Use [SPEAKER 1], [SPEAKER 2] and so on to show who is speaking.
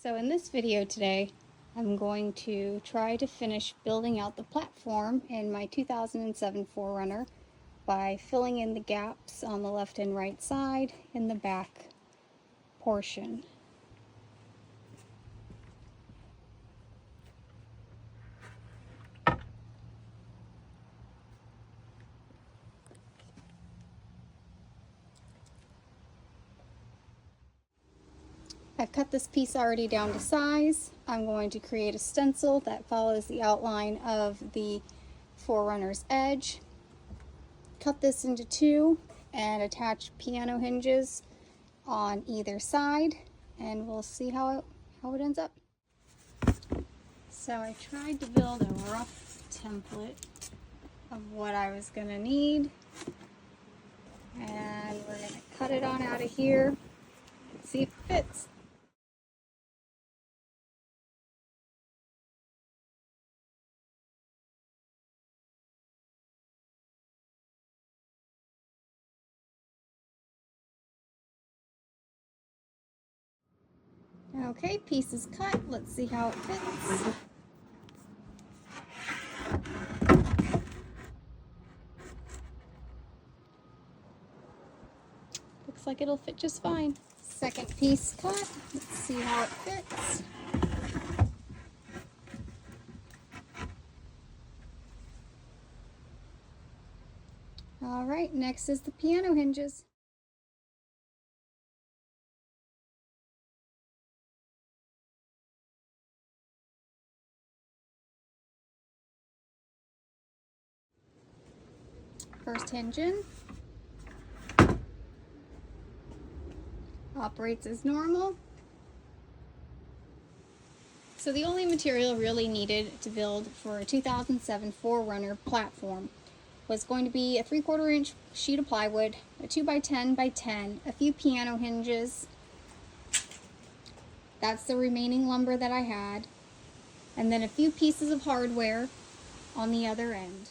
[SPEAKER 1] So in this video today, I'm going to try to finish building out the platform in my 2007 4Runner by filling in the gaps on the left and right side in the back portion. I've cut this piece already down to size. I'm going to create a stencil that follows the outline of the 4Runner's edge. Cut this into two and attach piano hinges on either side, and we'll see how it ends up. So I tried to build a rough template of what I was going to need, and we're going to cut it on out of here and see if it fits. Okay, piece is cut. Let's see how it fits. Looks like it'll fit just fine. Second piece cut. Let's see how it fits. All right, next is the piano hinges. First hinge in. Operates as normal. So the only material really needed to build for a 2007 4Runner platform was going to be a 3/4 inch sheet of plywood, a 2x10 by 10, a few piano hinges. That's the remaining lumber that I had, and then a few pieces of hardware on the other end.